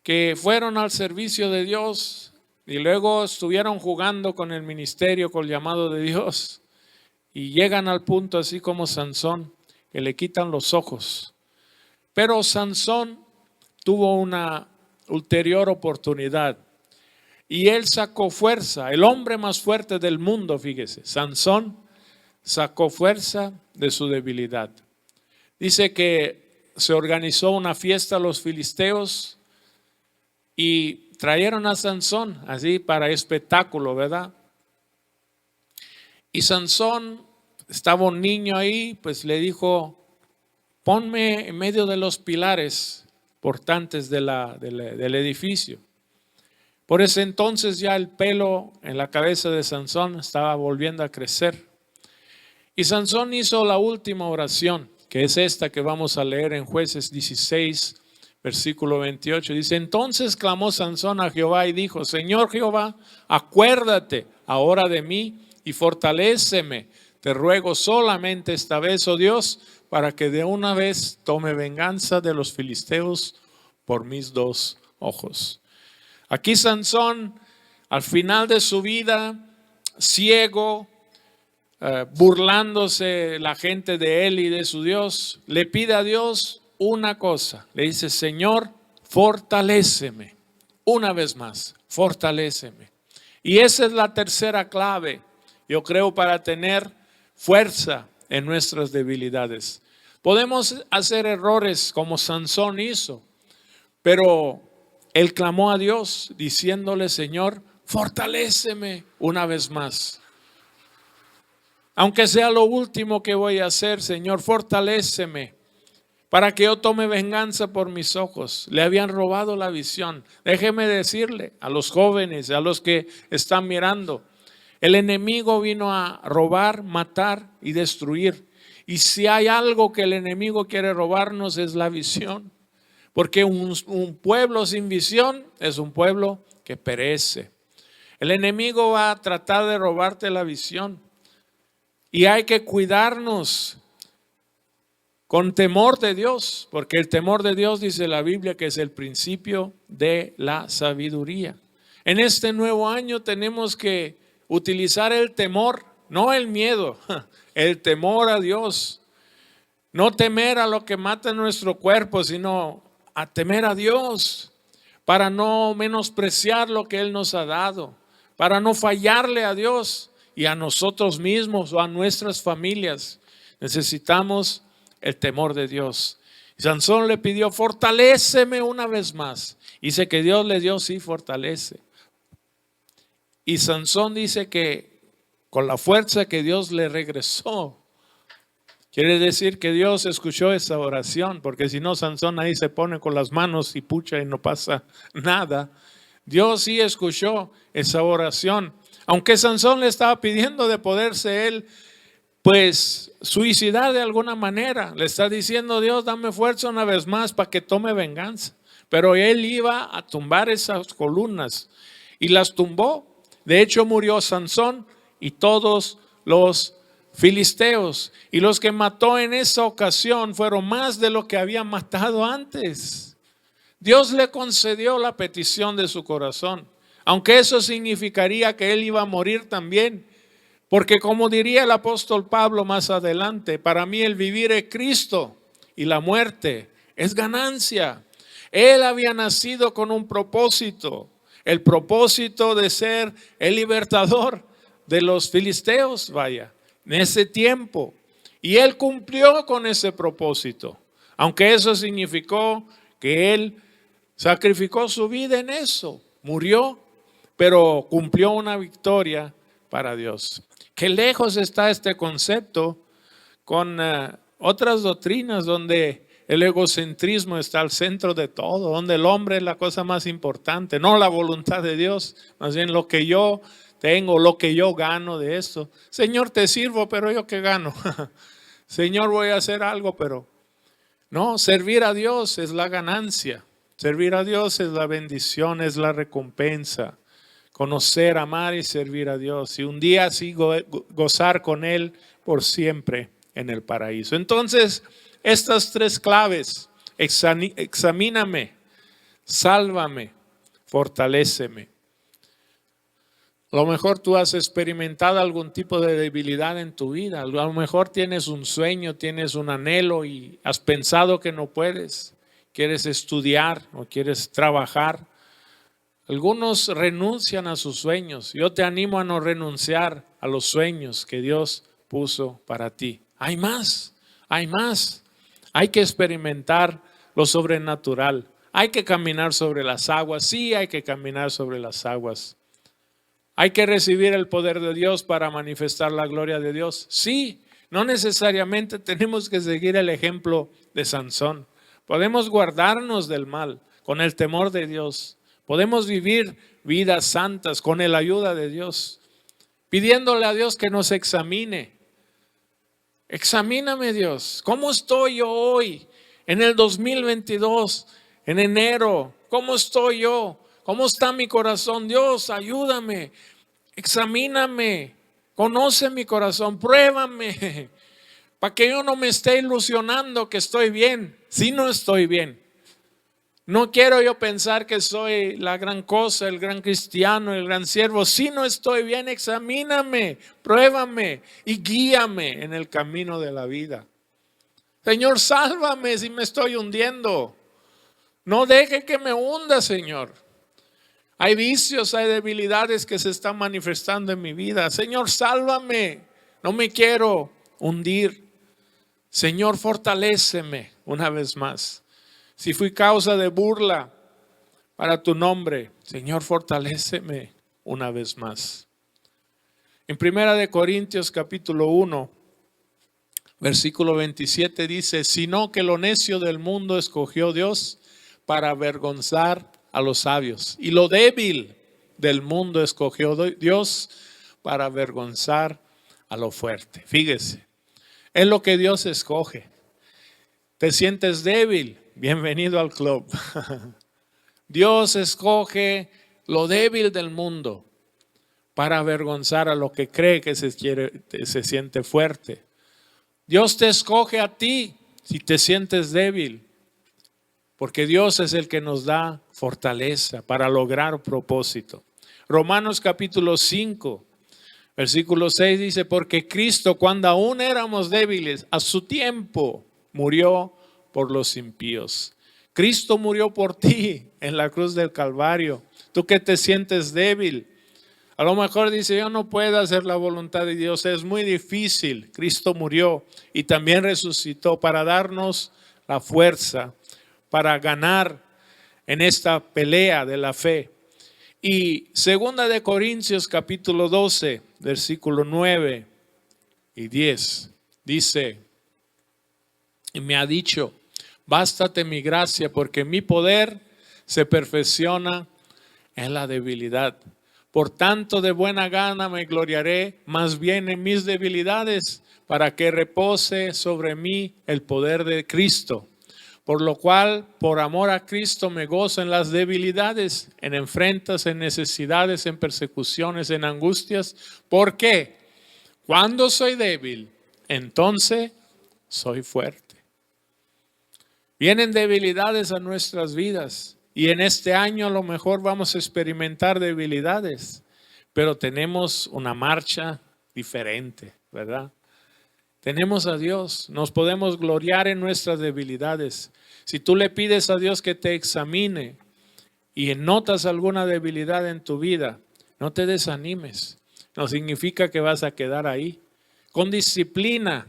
que fueron al servicio de Dios y luego estuvieron jugando con el ministerio, con el llamado de Dios. Y llegan al punto así como Sansón, que le quitan los ojos. Pero Sansón tuvo una ulterior oportunidad y él sacó fuerza. El hombre más fuerte del mundo, fíjese, Sansón sacó fuerza de su debilidad. Dice que se organizó una fiesta a los filisteos y trajeron a Sansón así para espectáculo, ¿verdad? Y Sansón, estaba un niño ahí, pues le dijo, ponme en medio de los pilares portantes del edificio. Por ese entonces ya el pelo en la cabeza de Sansón estaba volviendo a crecer. Y Sansón hizo la última oración, que es esta que vamos a leer en Jueces 16, versículo 28. Dice, entonces clamó Sansón a Jehová y dijo, Señor Jehová, acuérdate ahora de mí y fortaléceme. Te ruego solamente esta vez, oh Dios, para que de una vez tome venganza de los filisteos por mis dos ojos. Aquí Sansón, al final de su vida, ciego, burlándose la gente de él y de su Dios, le pide a Dios una cosa. Le dice: Señor, fortaléceme. Una vez más, fortaléceme. Y esa es la tercera clave, yo creo, para tener fuerza en nuestras debilidades. Podemos hacer errores como Sansón hizo, pero él clamó a Dios diciéndole: Señor, fortaléceme una vez más. Aunque sea lo último que voy a hacer, Señor, fortaléceme para que yo tome venganza por mis ojos. Le habían robado la visión. Déjeme decirle a los jóvenes, a los que están mirando, el enemigo vino a robar, matar y destruir. Y si hay algo que el enemigo quiere robarnos, es la visión. Porque un pueblo sin visión es un pueblo que perece. El enemigo va a tratar de robarte la visión. Y hay que cuidarnos con temor de Dios, porque el temor de Dios, dice la Biblia, que es el principio de la sabiduría. En este nuevo año tenemos que utilizar el temor, no el miedo, el temor a Dios. No temer a lo que mata nuestro cuerpo, sino a temer a Dios, para no menospreciar lo que Él nos ha dado, para no fallarle a Dios y a nosotros mismos o a nuestras familias. Necesitamos el temor de Dios. Sansón le pidió: fortaléceme una vez más. Dice que Dios le dio, sí, fortalece. Y Sansón dice que con la fuerza que Dios le regresó, quiere decir que Dios escuchó esa oración, porque si no, Sansón ahí se pone con las manos y pucha y no pasa nada. Dios sí escuchó esa oración. Aunque Sansón le estaba pidiendo de poderse él, pues, suicidar de alguna manera. Le está diciendo: Dios, dame fuerza una vez más para que tome venganza. Pero él iba a tumbar esas columnas y las tumbó. De hecho, murió Sansón y todos los filisteos. Y los que mató en esa ocasión fueron más de lo que había matado antes. Dios le concedió la petición de su corazón, aunque eso significaría que él iba a morir también. Porque como diría el apóstol Pablo más adelante, para mí el vivir es Cristo y la muerte es ganancia. Él había nacido con un propósito, el propósito de ser el libertador de los filisteos, vaya, en ese tiempo. Y él cumplió con ese propósito, aunque eso significó que él sacrificó su vida en eso, murió, pero cumplió una victoria para Dios. Qué lejos está este concepto con otras doctrinas donde el egocentrismo está al centro de todo, donde el hombre es la cosa más importante, no la voluntad de Dios, más bien lo que yo tengo, lo que yo gano de esto. Señor, te sirvo, pero ¿yo qué gano? Señor, voy a hacer algo, pero no, servir a Dios es la ganancia, servir a Dios es la bendición, es la recompensa. Conocer, amar y servir a Dios. Y un día así gozar con Él por siempre en el paraíso. Entonces, estas tres claves: examíname, sálvame, fortaléceme. A lo mejor tú has experimentado algún tipo de debilidad en tu vida. A lo mejor tienes un sueño, tienes un anhelo y has pensado que no puedes. Quieres estudiar o quieres trabajar. Algunos renuncian a sus sueños. Yo te animo a no renunciar a los sueños que Dios puso para ti. Hay más, hay más. Hay que experimentar lo sobrenatural. Hay que caminar sobre las aguas. Sí, hay que caminar sobre las aguas. Hay que recibir el poder de Dios para manifestar la gloria de Dios. Sí, no necesariamente tenemos que seguir el ejemplo de Sansón. Podemos guardarnos del mal con el temor de Dios. Podemos vivir vidas santas con la ayuda de Dios, pidiéndole a Dios que nos examine. Examíname, Dios. ¿Cómo estoy yo hoy en el 2022, en enero? ¿Cómo estoy yo? ¿Cómo está mi corazón? Dios, ayúdame. Examíname. Conoce mi corazón. Pruébame. Para que yo no me esté ilusionando que estoy bien, si no estoy bien. No quiero yo pensar que soy la gran cosa, el gran cristiano, el gran siervo. Si no estoy bien, examíname, pruébame y guíame en el camino de la vida. Señor, sálvame si me estoy hundiendo. No deje que me hunda, Señor. Hay vicios, hay debilidades que se están manifestando en mi vida. Señor, sálvame. No me quiero hundir. Señor, fortaléceme una vez más. Si fui causa de burla para tu nombre, Señor, fortaléceme una vez más. En 1 Corintios capítulo 1, versículo 27 dice: sino que lo necio del mundo escogió Dios para avergonzar a los sabios, y lo débil del mundo escogió Dios para avergonzar a lo fuerte. Fíjese, es lo que Dios escoge. ¿Te sientes débil? Bienvenido al club. Dios escoge lo débil del mundo para avergonzar a lo que cree que se siente fuerte. Dios te escoge a ti si te sientes débil, porque Dios es el que nos da fortaleza para lograr propósito. Romanos capítulo 5, versículo 6 dice: porque Cristo, cuando aún éramos débiles, a su tiempo murió por los impíos. Cristo murió por ti en la cruz del Calvario. Tú que te sientes débil, a lo mejor dice: yo no puedo hacer la voluntad de Dios, es muy difícil. Cristo murió y también resucitó para darnos la fuerza para ganar en esta pelea de la fe. Y 2 Corintios capítulo 12, versículo 9 y 10 dice: y me ha dicho: bástate mi gracia, porque mi poder se perfecciona en la debilidad. Por tanto, de buena gana me gloriaré más bien en mis debilidades, para que repose sobre mí el poder de Cristo. Por lo cual, por amor a Cristo, me gozo en las debilidades, en afrentas, en necesidades, en persecuciones, en angustias. ¿Por qué? Cuando soy débil, entonces soy fuerte. Vienen debilidades a nuestras vidas y en este año a lo mejor vamos a experimentar debilidades, pero tenemos una marcha diferente, ¿verdad? Tenemos a Dios, nos podemos gloriar en nuestras debilidades. Si tú le pides a Dios que te examine y notas alguna debilidad en tu vida, no te desanimes. No significa que vas a quedar ahí. Con disciplina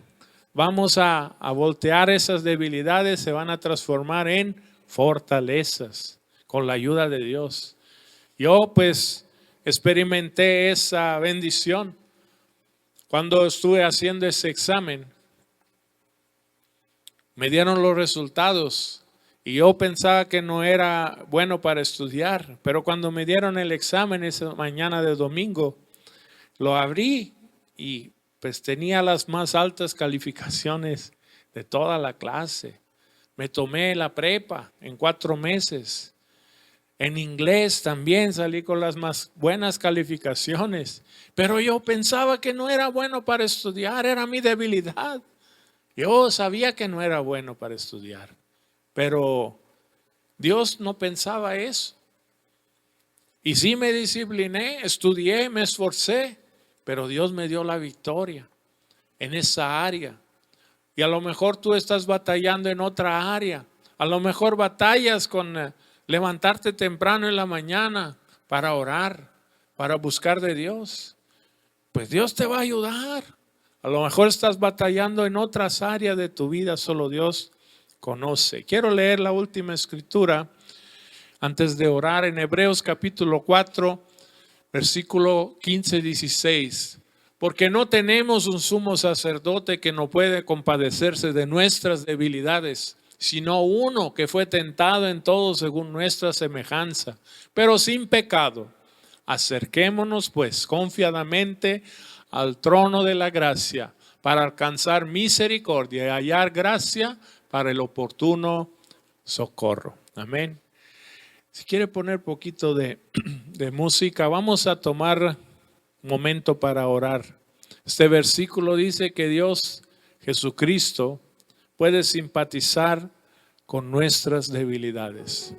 vamos a voltear esas debilidades, se van a transformar en fortalezas con la ayuda de Dios. Yo pues experimenté esa bendición cuando estuve haciendo ese examen. Me dieron los resultados y yo pensaba que no era bueno para estudiar, pero cuando me dieron el examen esa mañana de domingo, lo abrí y pues tenía las más altas calificaciones de toda la clase. Me tomé la prepa en 4 meses. En inglés también salí con las más buenas calificaciones, pero yo pensaba que no era bueno para estudiar, era mi debilidad. Yo sabía que no era bueno para estudiar, pero Dios no pensaba eso. Y sí me discipliné, estudié, me esforcé, pero Dios me dio la victoria en esa área. Y a lo mejor tú estás batallando en otra área. A lo mejor batallas con levantarte temprano en la mañana para orar, para buscar de Dios. Pues Dios te va a ayudar. A lo mejor estás batallando en otras áreas de tu vida, solo Dios conoce. Quiero leer la última escritura antes de orar en Hebreos capítulo 4, versículo 15-16. Porque no tenemos un sumo sacerdote que no puede compadecerse de nuestras debilidades, sino uno que fue tentado en todo según nuestra semejanza, pero sin pecado. Acerquémonos pues confiadamente al trono de la gracia para alcanzar misericordia y hallar gracia para el oportuno socorro. Amén. Si quiere poner poquito de música, vamos a tomar un momento para orar. Este versículo dice que Dios, Jesucristo, puede simpatizar con nuestras debilidades.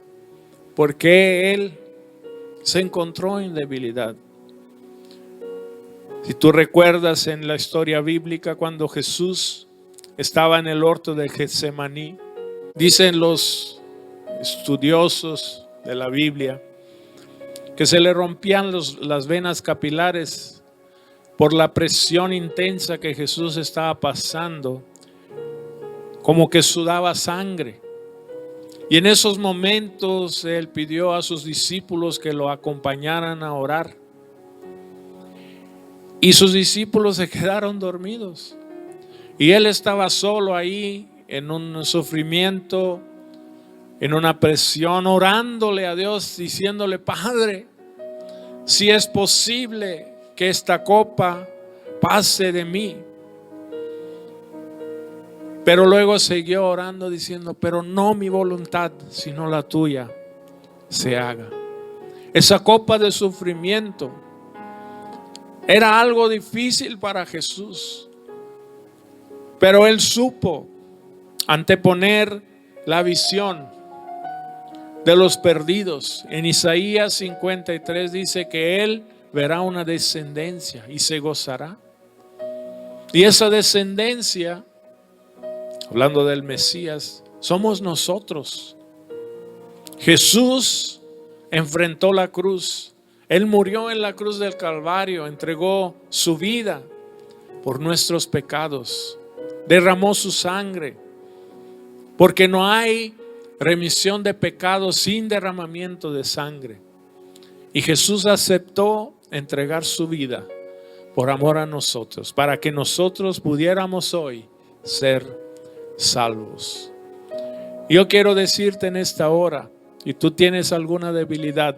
porque Él se encontró en debilidad. Si tú recuerdas en la historia bíblica cuando Jesús estaba en el huerto de Getsemaní, dicen los estudiosos de la Biblia que se le rompían las venas capilares por la presión intensa que Jesús estaba pasando, como que sudaba sangre. Y en esos momentos Él pidió a sus discípulos que lo acompañaran a orar. Y sus discípulos se quedaron dormidos. Y Él estaba solo ahí en un sufrimiento, en una presión, orándole a Dios, diciéndole: Padre, si es posible que esta copa pase de mí. Pero luego siguió orando diciendo: pero no mi voluntad, sino la tuya se haga. Esa copa de sufrimiento era algo difícil para Jesús, pero Él supo anteponer la visión de los perdidos. En Isaías 53 dice que Él verá una descendencia y se gozará. Y esa descendencia, hablando del Mesías, somos nosotros. Jesús enfrentó la cruz. Él murió en la cruz del Calvario, entregó su vida por nuestros pecados, derramó su sangre, porque no hay remisión de pecados sin derramamiento de sangre. Y Jesús aceptó entregar su vida por amor a nosotros, para que nosotros pudiéramos hoy ser salvos. Yo quiero decirte en esta hora, si tú tienes alguna debilidad,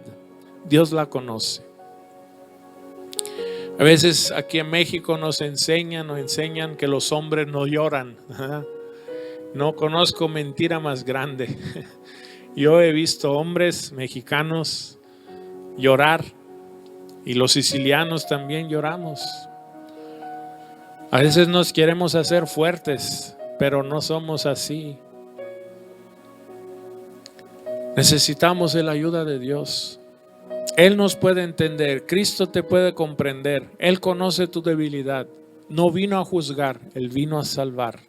Dios la conoce. A veces aquí en México nos enseñan que los hombres no lloran. No conozco mentira más grande. Yo he visto hombres mexicanos llorar, y los sicilianos también lloramos. A veces nos queremos hacer fuertes, pero no somos así. Necesitamos la ayuda de Dios. Él nos puede entender, Cristo te puede comprender. Él conoce tu debilidad. No vino a juzgar, Él vino a salvar.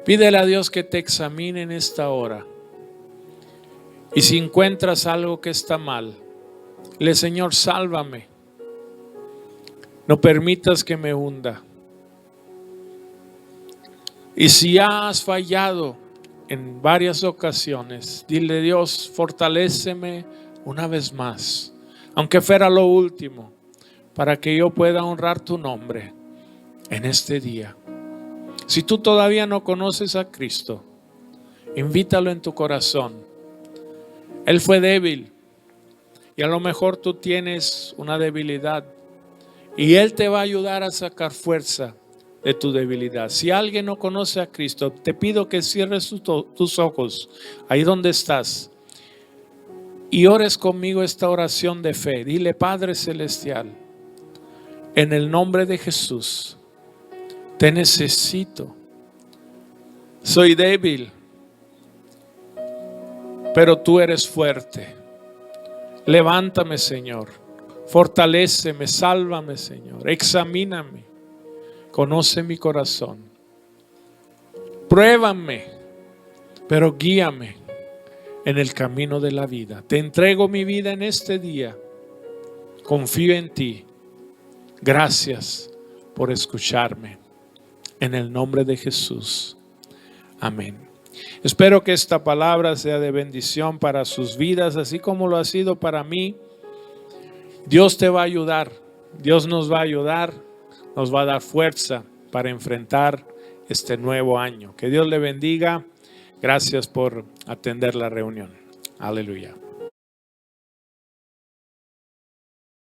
Pídele a Dios que te examine en esta hora. Y si encuentras algo que está mal, dile: Señor, sálvame. No permitas que me hunda. Y si ya has fallado en varias ocasiones, dile: Dios, fortaléceme una vez más, aunque fuera lo último, para que yo pueda honrar tu nombre en este día. Si tú todavía no conoces a Cristo, invítalo en tu corazón. Él fue débil, y a lo mejor tú tienes una debilidad, y Él te va a ayudar a sacar fuerza de tu debilidad. Si alguien no conoce a Cristo, te pido que cierres tus ojos ahí donde estás y ores conmigo esta oración de fe. Dile: Padre Celestial, en el nombre de Jesús, te necesito. Soy débil, pero tú eres fuerte. Levántame, Señor. Fortaléceme, sálvame, Señor. Examíname. Conoce mi corazón. Pruébame, pero guíame en el camino de la vida. Te entrego mi vida en este día. Confío en ti. Gracias por escucharme. En el nombre de Jesús. Amén. Espero que esta palabra sea de bendición para sus vidas, así como lo ha sido para mí. Dios te va a ayudar. Dios nos va a ayudar. Nos va a dar fuerza para enfrentar este nuevo año. Que Dios le bendiga. Gracias por atender la reunión. Aleluya.